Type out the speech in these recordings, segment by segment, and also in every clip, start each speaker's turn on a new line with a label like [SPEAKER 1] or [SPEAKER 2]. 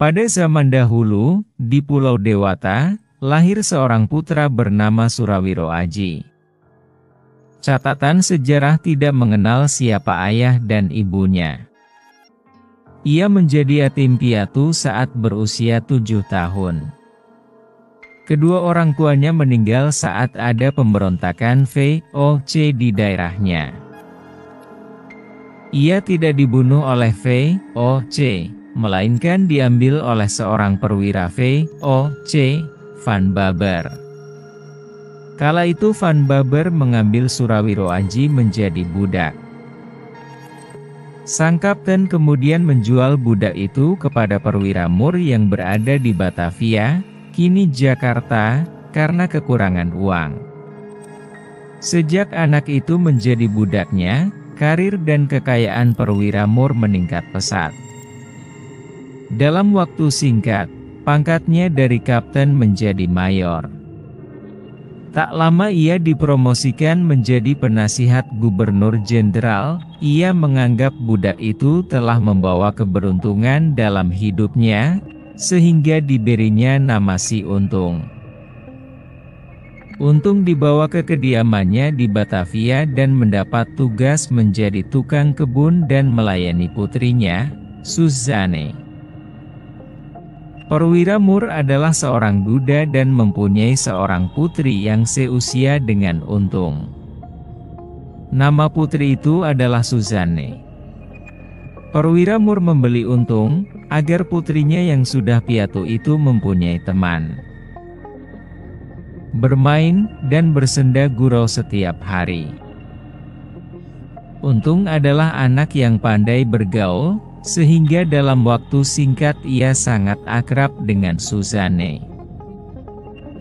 [SPEAKER 1] Pada zaman dahulu, di Pulau Dewata, lahir seorang putra bernama Surawiro Aji. Catatan sejarah tidak mengenal siapa ayah dan ibunya. Ia menjadi yatim piatu saat berusia 7 tahun. Kedua orang tuanya meninggal saat ada pemberontakan VOC di daerahnya. Ia tidak dibunuh oleh VOC, melainkan diambil oleh seorang perwira VOC, Van Baber. Kala itu Van Baber mengambil Surawiro Aji menjadi budak. Sang kapten kemudian menjual budak itu kepada perwira Mur yang berada di Batavia, kini Jakarta, karena kekurangan uang. Sejak anak itu menjadi budaknya, karir dan kekayaan perwira Mur meningkat pesat. Dalam waktu singkat, pangkatnya dari kapten menjadi mayor. Tak lama ia dipromosikan menjadi penasihat gubernur jenderal. Ia menganggap budak itu telah membawa keberuntungan dalam hidupnya, sehingga diberinya nama si Untung. Untung dibawa ke kediamannya di Batavia dan mendapat tugas menjadi tukang kebun dan melayani putrinya, Suzanne. Perwira Mur adalah seorang duda dan mempunyai seorang putri yang seusia dengan Untung. Nama putri itu adalah Suzanne. Perwira Mur membeli Untung, agar putrinya yang sudah piatu itu mempunyai teman bermain dan bersenda gurau setiap hari. Untung adalah anak yang pandai bergaul, sehingga dalam waktu singkat ia sangat akrab dengan Suzanne.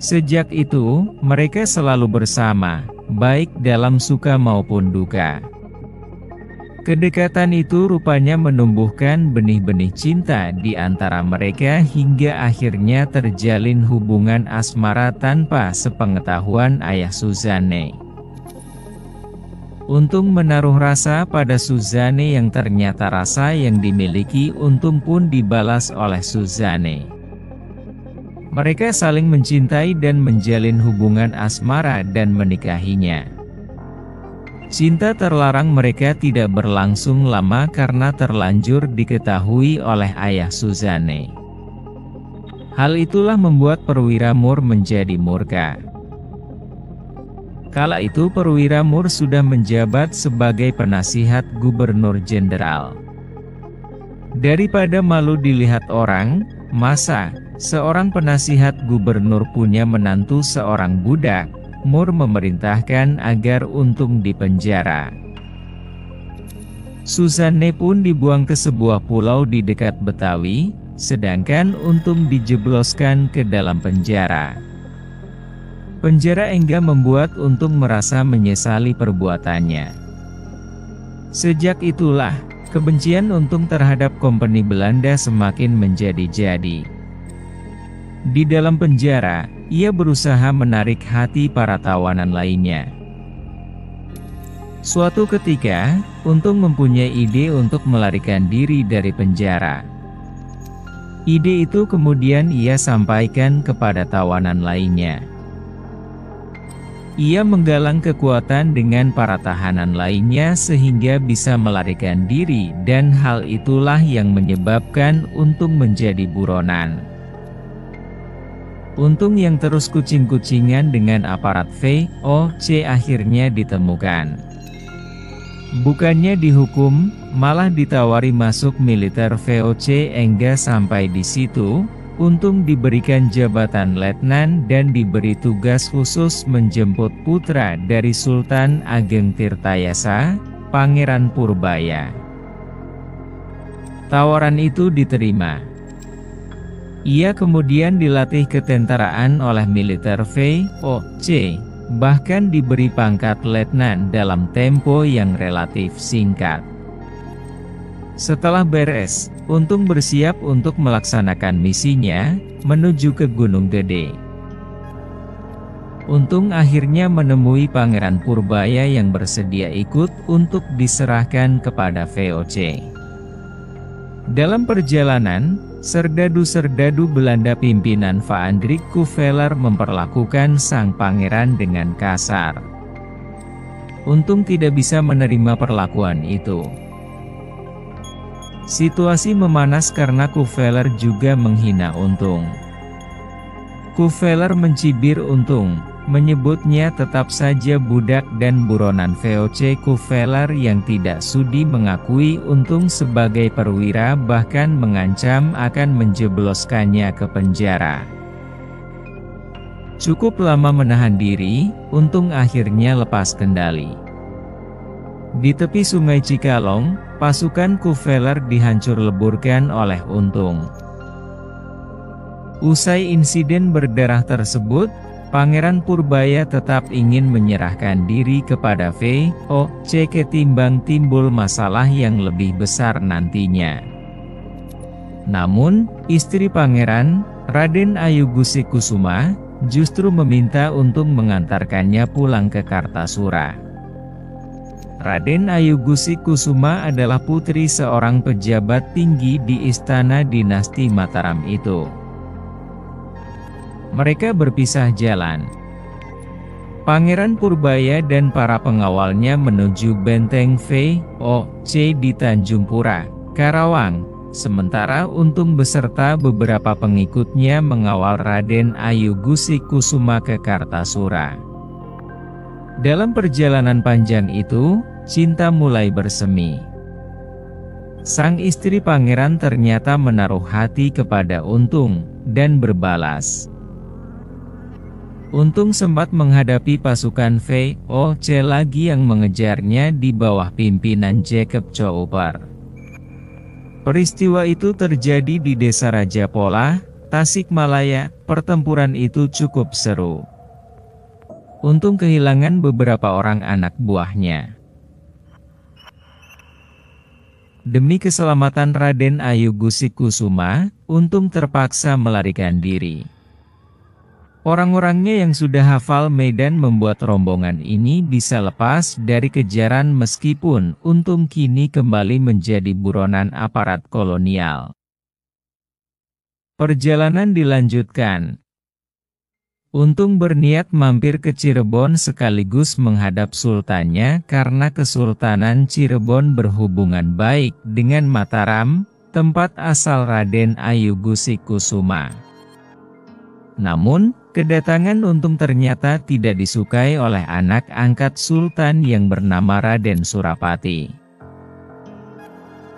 [SPEAKER 1] Sejak itu, mereka selalu bersama, baik dalam suka maupun duka. Kedekatan itu rupanya menumbuhkan benih-benih cinta di antara mereka hingga akhirnya terjalin hubungan asmara tanpa sepengetahuan ayah Suzanne. Untung menaruh rasa pada Suzanne yang ternyata rasa yang dimiliki Untung pun dibalas oleh Suzanne. Mereka saling mencintai dan menjalin hubungan asmara dan menikahinya. Cinta terlarang mereka tidak berlangsung lama karena terlanjur diketahui oleh ayah Suzanne. Hal itulah membuat perwira Mur menjadi murka. Kala itu perwira Mur sudah menjabat sebagai penasihat gubernur jenderal. Daripada malu dilihat orang, masa seorang penasihat gubernur punya menantu seorang budak? Mur memerintahkan agar Untung dipenjara. Suzanne pun dibuang ke sebuah pulau di dekat Betawi, sedangkan Untung dijebloskan ke dalam penjara. Penjara Engga membuat Untung merasa menyesali perbuatannya. Sejak itulah, kebencian Untung terhadap Kompeni Belanda semakin menjadi-jadi. Di dalam penjara, ia berusaha menarik hati para tawanan lainnya. Suatu ketika, Untung mempunyai ide untuk melarikan diri dari penjara. Ide itu kemudian ia sampaikan kepada tawanan lainnya. Ia menggalang kekuatan dengan para tahanan lainnya sehingga bisa melarikan diri, dan hal itulah yang menyebabkan Untung menjadi buronan. Untung yang terus kucing-kucingan dengan aparat VOC akhirnya ditemukan. Bukannya dihukum, malah ditawari masuk militer VOC. Engga sampai di situ, Untung diberikan jabatan letnan dan diberi tugas khusus menjemput putra dari Sultan Ageng Tirtayasa, Pangeran Purbaya. Tawaran itu diterima. Ia kemudian dilatih ketentaraan oleh militer VOC, bahkan diberi pangkat letnan dalam tempo yang relatif singkat. Setelah beres, Untung bersiap untuk melaksanakan misinya, menuju ke Gunung Gede. Untung akhirnya menemui Pangeran Purbaya yang bersedia ikut untuk diserahkan kepada VOC. Dalam perjalanan, Serdadu-serdadu Belanda pimpinan Van Dijk Couveler memperlakukan sang pangeran dengan kasar. Untung tidak bisa menerima perlakuan itu. Situasi memanas karena Couveler juga menghina Untung. Couveler mencibir Untung, menyebutnya tetap saja budak dan buronan VOC. Couveler yang tidak sudi mengakui Untung sebagai perwira bahkan mengancam akan menjebloskannya ke penjara. Cukup lama menahan diri, Untung akhirnya lepas kendali. Di tepi sungai Cikalong, pasukan Couveler dihancur leburkan oleh Untung. Usai insiden berdarah tersebut, Pangeran Purbaya tetap ingin menyerahkan diri kepada VOC ketimbang timbul masalah yang lebih besar nantinya. Namun, istri Pangeran, Raden Ayugusikusuma, justru meminta Untung mengantarkannya pulang ke Kartasura. Raden Ayugusikusuma adalah putri seorang pejabat tinggi di istana dinasti Mataram itu. Mereka berpisah jalan. Pangeran Purbaya dan para pengawalnya menuju benteng VOC di Tanjung Pura, Karawang, sementara Untung beserta beberapa pengikutnya mengawal Raden Ayugusikusuma ke Kartasura. Dalam perjalanan panjang itu, cinta mulai bersemi. Sang istri pangeran ternyata menaruh hati kepada Untung, dan berbalas. Untung sempat menghadapi pasukan VOC lagi yang mengejarnya di bawah pimpinan Jacob Chouper. Peristiwa itu terjadi di Desa Rajapola, Tasikmalaya. Pertempuran itu cukup seru. Untung kehilangan beberapa orang anak buahnya. Demi keselamatan Raden Ayugusikusuma, Untung terpaksa melarikan diri. Orang-orangnya yang sudah hafal medan membuat rombongan ini bisa lepas dari kejaran meskipun Untung kini kembali menjadi buronan aparat kolonial. Perjalanan dilanjutkan. Untung berniat mampir ke Cirebon sekaligus menghadap sultannya karena Kesultanan Cirebon berhubungan baik dengan Mataram, tempat asal Raden Ayugusikusuma. Namun, kedatangan Untung ternyata tidak disukai oleh anak angkat Sultan yang bernama Raden Surapati.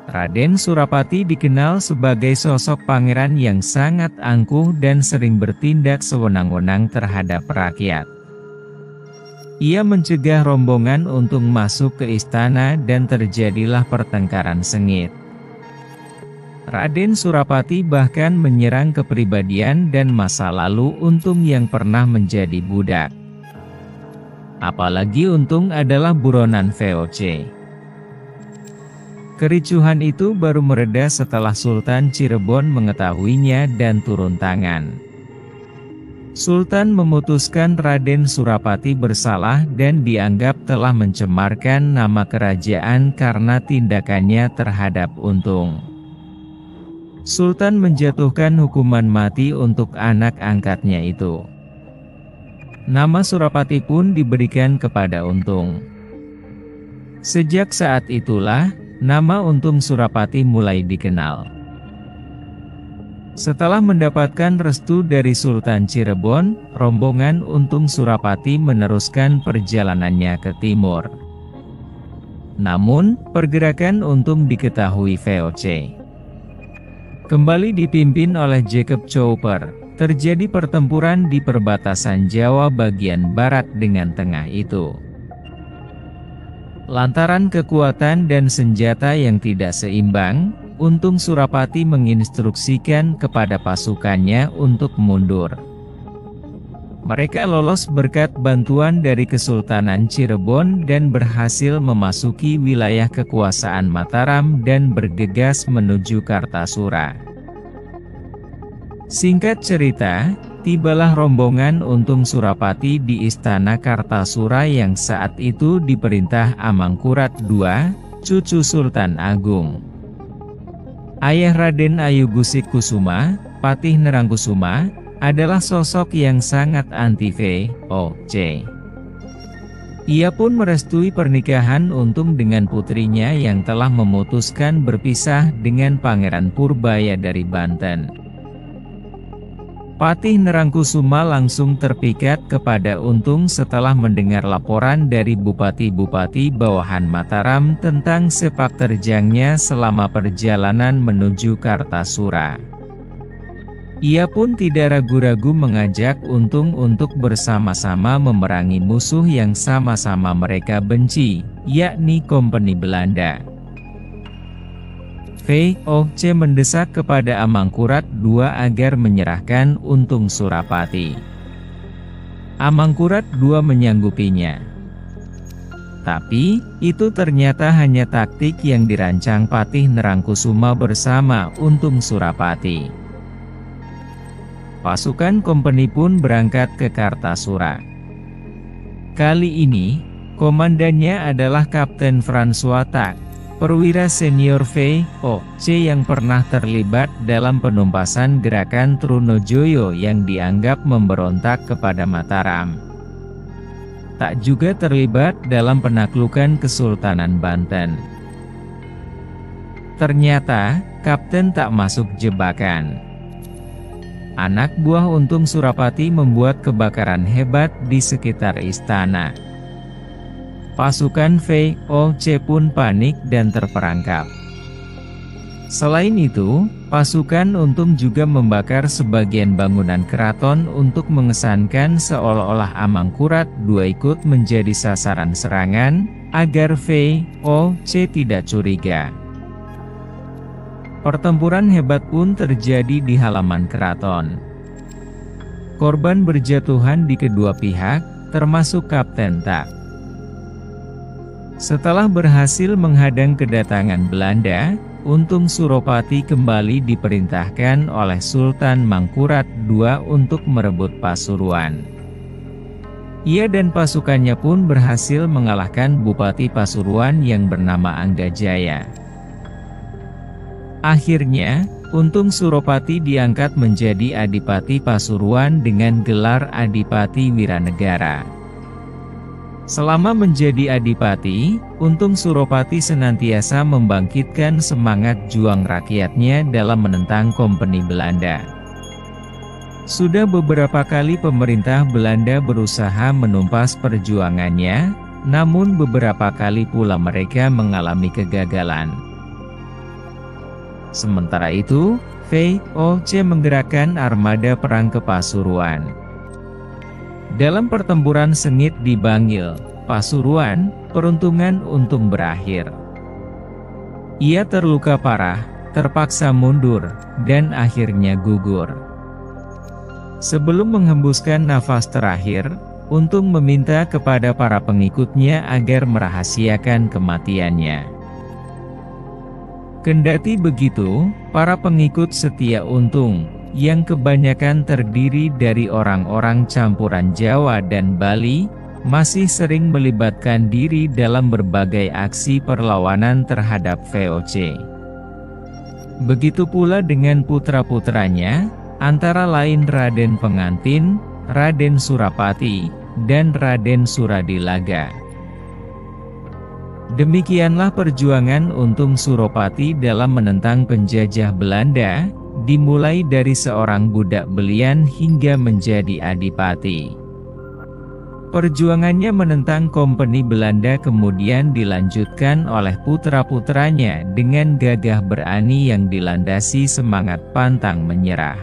[SPEAKER 1] Raden Surapati dikenal sebagai sosok pangeran yang sangat angkuh dan sering bertindak sewenang-wenang terhadap rakyat. Ia mencegah rombongan Untung masuk ke istana dan terjadilah pertengkaran sengit. Raden Surapati bahkan menyerang kepribadian dan masa lalu Untung yang pernah menjadi budak. Apalagi Untung adalah buronan VOC. Kericuhan itu baru mereda setelah Sultan Cirebon mengetahuinya dan turun tangan. Sultan memutuskan Raden Surapati bersalah dan dianggap telah mencemarkan nama kerajaan karena tindakannya terhadap Untung. Sultan menjatuhkan hukuman mati untuk anak angkatnya itu. Nama Surapati pun diberikan kepada Untung. Sejak saat itulah, nama Untung Surapati mulai dikenal. Setelah mendapatkan restu dari Sultan Cirebon, rombongan Untung Surapati meneruskan perjalanannya ke timur. Namun, pergerakan Untung diketahui VOC. Kembali dipimpin oleh Jacob Chouper, terjadi pertempuran di perbatasan Jawa bagian barat dengan tengah itu. Lantaran kekuatan dan senjata yang tidak seimbang, Untung Surapati menginstruksikan kepada pasukannya untuk mundur. Mereka lolos berkat bantuan dari Kesultanan Cirebon dan berhasil memasuki wilayah kekuasaan Mataram dan bergegas menuju Kartasura. Singkat cerita, tibalah rombongan Untung Surapati di istana Kartasura yang saat itu diperintah Amangkurat II, cucu Sultan Agung. Ayah Raden Ayugusikusuma, Patih Nerangkusuma, adalah sosok yang sangat anti VOC. Ia pun merestui pernikahan Untung dengan putrinya yang telah memutuskan berpisah dengan Pangeran Purbaya dari Banten. Patih Nerangkusuma langsung terpikat kepada Untung setelah mendengar laporan dari bupati-bupati bawahan Mataram tentang sepak terjangnya selama perjalanan menuju Kartasura. Ia pun tidak ragu-ragu mengajak Untung untuk bersama-sama memerangi musuh yang sama-sama mereka benci, yakni Kompeni Belanda. VOC mendesak kepada Amangkurat II agar menyerahkan Untung Surapati. Amangkurat II menyanggupinya. Tapi, itu ternyata hanya taktik yang dirancang Patih Nerangkusuma bersama Untung Surapati. Pasukan kompeni pun berangkat ke Kartasura. Kali ini, komandannya adalah Kapten François Tak, perwira senior VOC yang pernah terlibat dalam penumpasan gerakan Trunojoyo yang dianggap memberontak kepada Mataram. Tak juga terlibat dalam penaklukan Kesultanan Banten. Ternyata, Kapten Tak masuk jebakan. Anak buah Untung Surapati membuat kebakaran hebat di sekitar istana. Pasukan VOC pun panik dan terperangkap. Selain itu, pasukan Untung juga membakar sebagian bangunan keraton untuk mengesankan seolah-olah Amangkurat II ikut menjadi sasaran serangan, agar VOC tidak curiga. Pertempuran hebat pun terjadi di halaman keraton. Korban berjatuhan di kedua pihak, termasuk Kapten Tak. Setelah berhasil menghadang kedatangan Belanda, Untung Surapati kembali diperintahkan oleh Sultan Mangkurat II untuk merebut Pasuruan. Ia dan pasukannya pun berhasil mengalahkan Bupati Pasuruan yang bernama Anggajaya. Akhirnya, Untung Surapati diangkat menjadi Adipati Pasuruan dengan gelar Adipati Wiranegara. Selama menjadi Adipati, Untung Surapati senantiasa membangkitkan semangat juang rakyatnya dalam menentang Kompeni Belanda. Sudah beberapa kali pemerintah Belanda berusaha menumpas perjuangannya, namun beberapa kali pula mereka mengalami kegagalan. Sementara itu, VOC menggerakkan armada perang ke Pasuruan. Dalam pertempuran sengit di Bangil, Pasuruan, peruntungan Untung berakhir. Ia terluka parah, terpaksa mundur, dan akhirnya gugur. Sebelum menghembuskan nafas terakhir, Untung meminta kepada para pengikutnya agar merahasiakan kematiannya. Kendati begitu, para pengikut setia Untung, yang kebanyakan terdiri dari orang-orang campuran Jawa dan Bali, masih sering melibatkan diri dalam berbagai aksi perlawanan terhadap VOC. Begitu pula dengan putra-putranya, antara lain Raden Pengantin, Raden Surapati, dan Raden Suradilaga. Demikianlah perjuangan Untung Surapati dalam menentang penjajah Belanda, dimulai dari seorang budak belian hingga menjadi adipati. Perjuangannya menentang Kompeni Belanda kemudian dilanjutkan oleh putra-putranya dengan gagah berani yang dilandasi semangat pantang menyerah.